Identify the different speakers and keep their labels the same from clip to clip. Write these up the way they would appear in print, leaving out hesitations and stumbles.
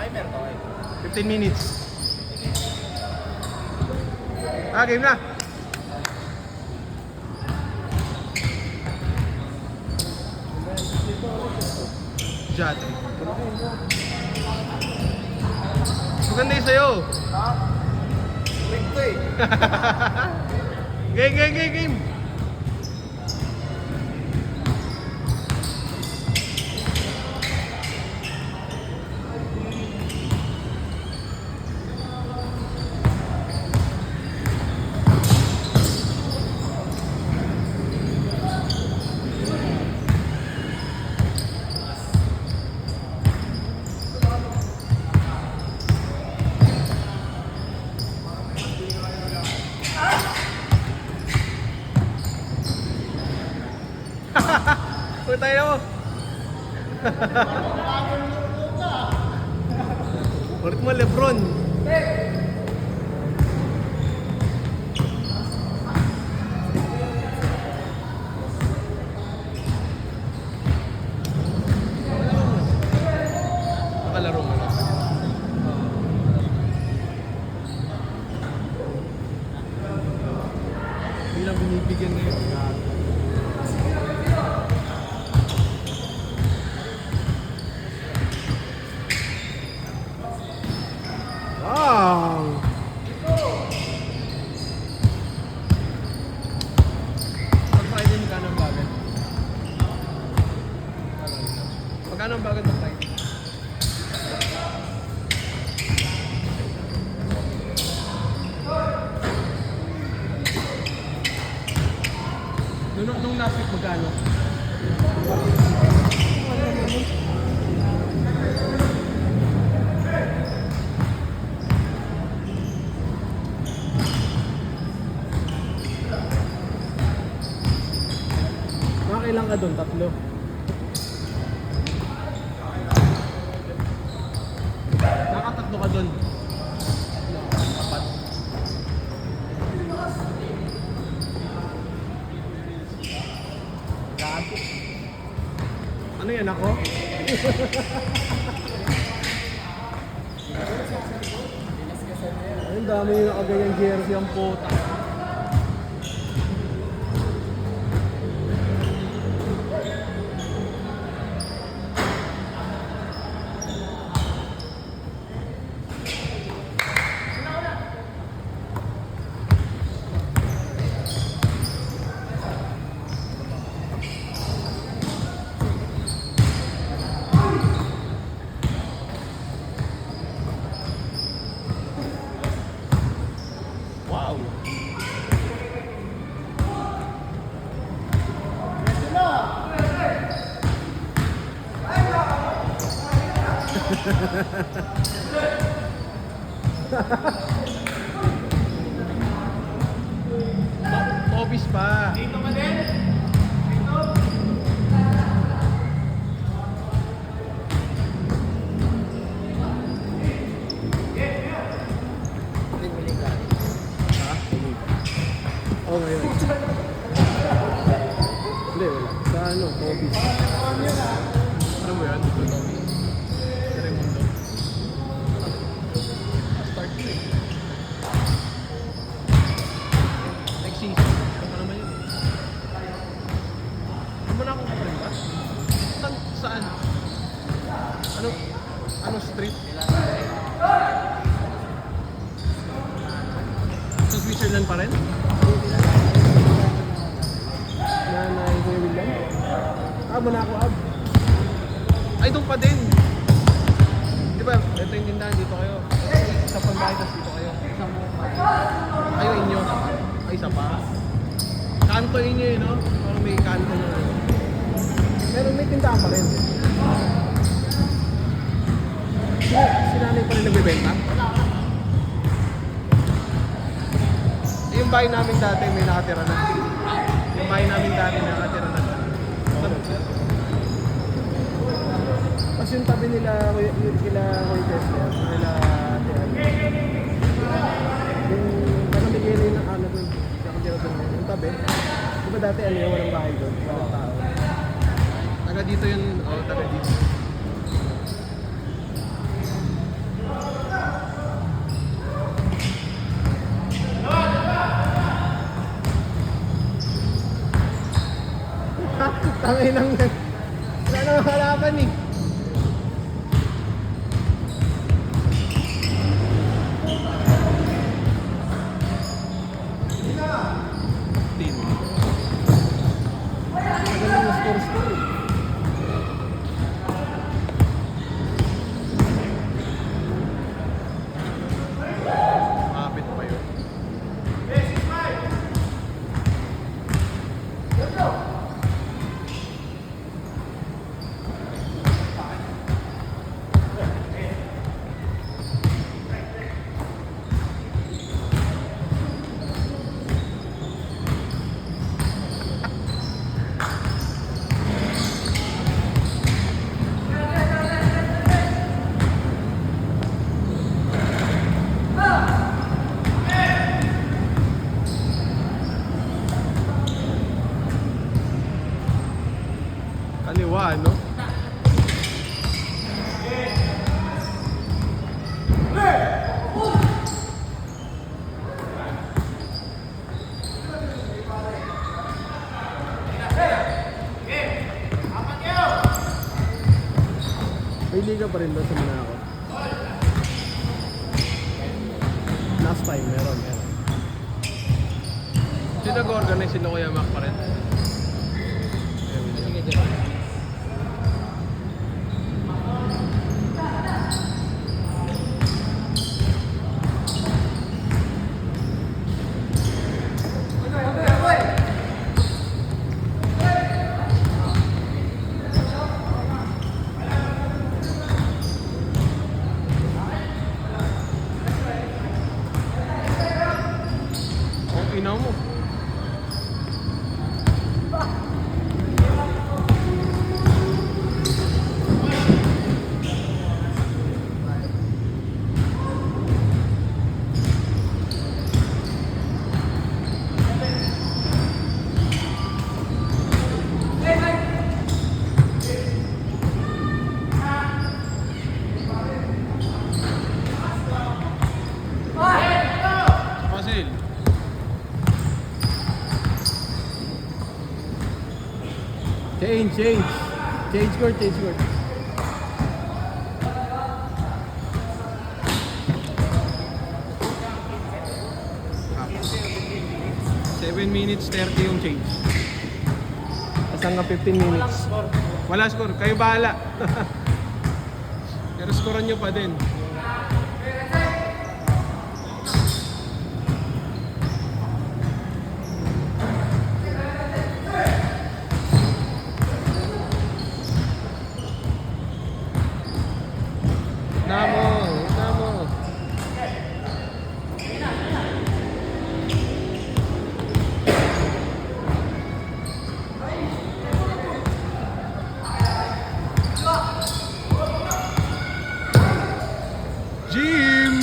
Speaker 1: Timer to eh.
Speaker 2: 15 minutes. Ah, game na. Jate. Maganda yung sayo.
Speaker 1: Ha? Quick to eh.
Speaker 2: Game. Tayo mo. Ulit mo Lebron. Nakalaro mo na. Bilang binibigyan ngayon. Magkano ang bagay ng flight? Nung last week magkano? Makakailan ka doon? 3? Nakatatlo ka doon. 4. Gabi. Ano yan ako? Ay, ang dami yung nakagayang jersey ang puta. Wow! Office pa. Dito ka din? Dito? Oo, ngayon. Hindi, wala. Sa ano, office. Ano mo yan? Raimundo. Start ko eh. Next season. Ano naman yun? Ano mo na akong kapatid ba? Saan? Ano street? Sa Switzerland pa rin? Nanay Kuya William? Mo na ako, Ab. Ay, doon pa din. Di ba, ito yung tindahan, dito kayo. Sa pambahay, tapos dito kayo. Isang kayo inyo. Ay, isa pa. Kanto inyo yun, no? Parang may kanto na. Pero may tindahan pa rin. Si nanay pa rin nagbibenta? Yung bahay namin dati may nakatira na. Yung bahay namin dati nakatira na. Tapos yung tabi nila, kila Roy Tesla, nila yung nakamigay na yung ano doon, nakatira doon, yung tabi. Diba dati ano yung walang bahay doon, walang tao. Taga dito yun, taga dito. Dami nang... Wala nang halapan eh. Team. Magaling na score eh. Mapit pa yun. Kaliwa, no? May liga pa rin doon sa Monaco. Last time, meron. Sino nag-organize? Sino Kuya Mac pa rin? Sige, sige. Ina mo. Fasil. Change court. 7 minutes 30 yung change. Tapos hanggang 15 minutes. Wala score, kayo bahala. Pero scorean nyo pa din. Namo. Jim!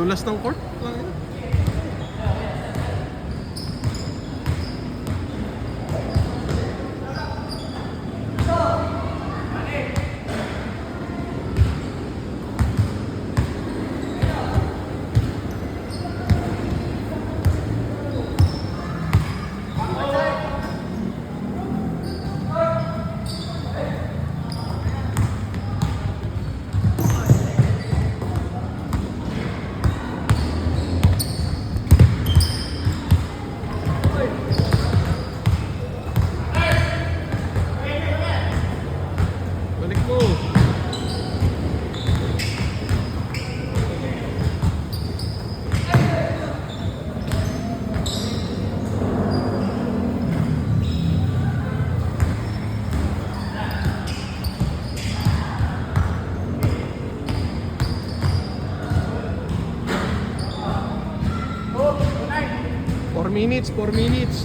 Speaker 2: Dulas ng court lang yun. minutes, 4 minutes.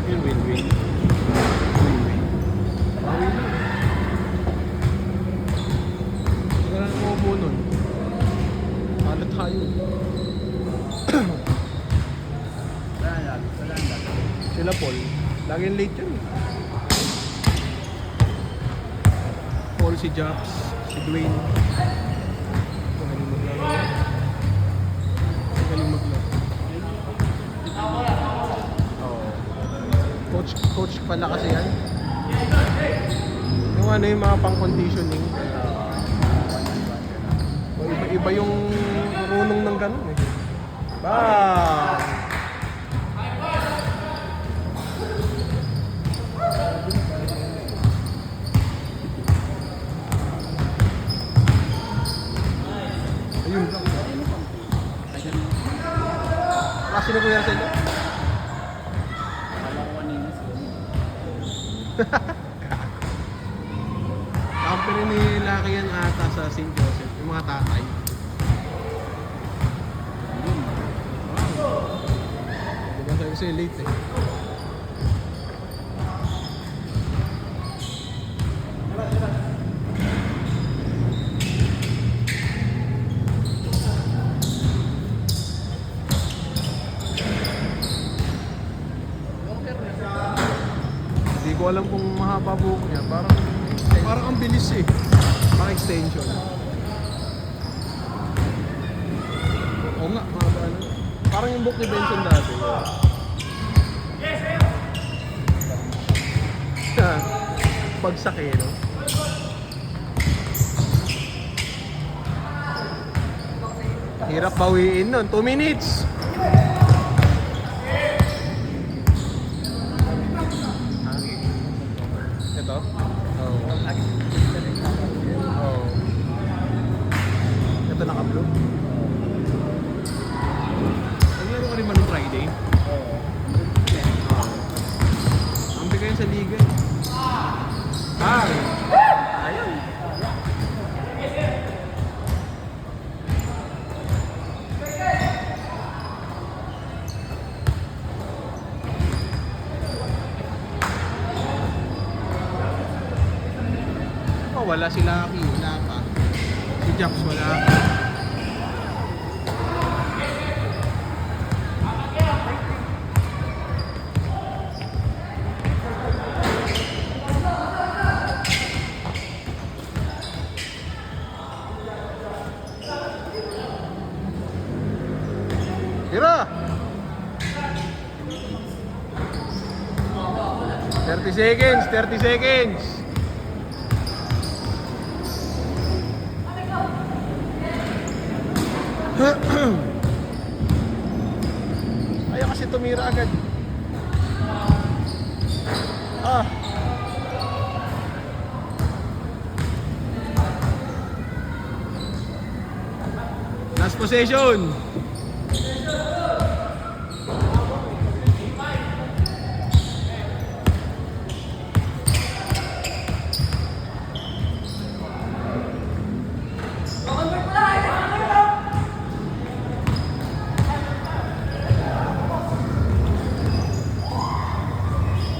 Speaker 2: Yun, win-win. Win-win. Bawi na. Wala na kumubo nun. Paano tayo? Sila Paul. Laging late yun. Paul, si Jax, si Dwayne. Magaling maglaro. Magaling maglaro. Oo. Coach pala kasi yan. Yung ano yung mga pang-conditioning. O, iba yung runong ng ganun eh. Bang! Ayun lang. Kasi na kuya sa inyo? Company ni Lucky yan ata sa St. Joseph. Yung mga tatay. Diba sabi sa'yo late eh. Hindi ko alam kung mahaba buhok niya. Parang ang bilis eh. Parang extension. Oo nga, mahaba na. Parang yung buhok ni Benson dati. Bagsak eh, no? Hirap bawiin nun. 2 minutes! Ito? Oo. Oo. Ito naka-blue? Naglaro ka rin ba nung Friday? Oo. Ambi kayo sa liga eh. Ayun. Oh, wala si Lucky, wala pa. Si Japs wala pa. Tira! 30 seconds, 30 seconds. Ayaw kasi tumira agad. Last possession.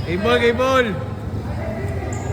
Speaker 2: Game ball, game ball.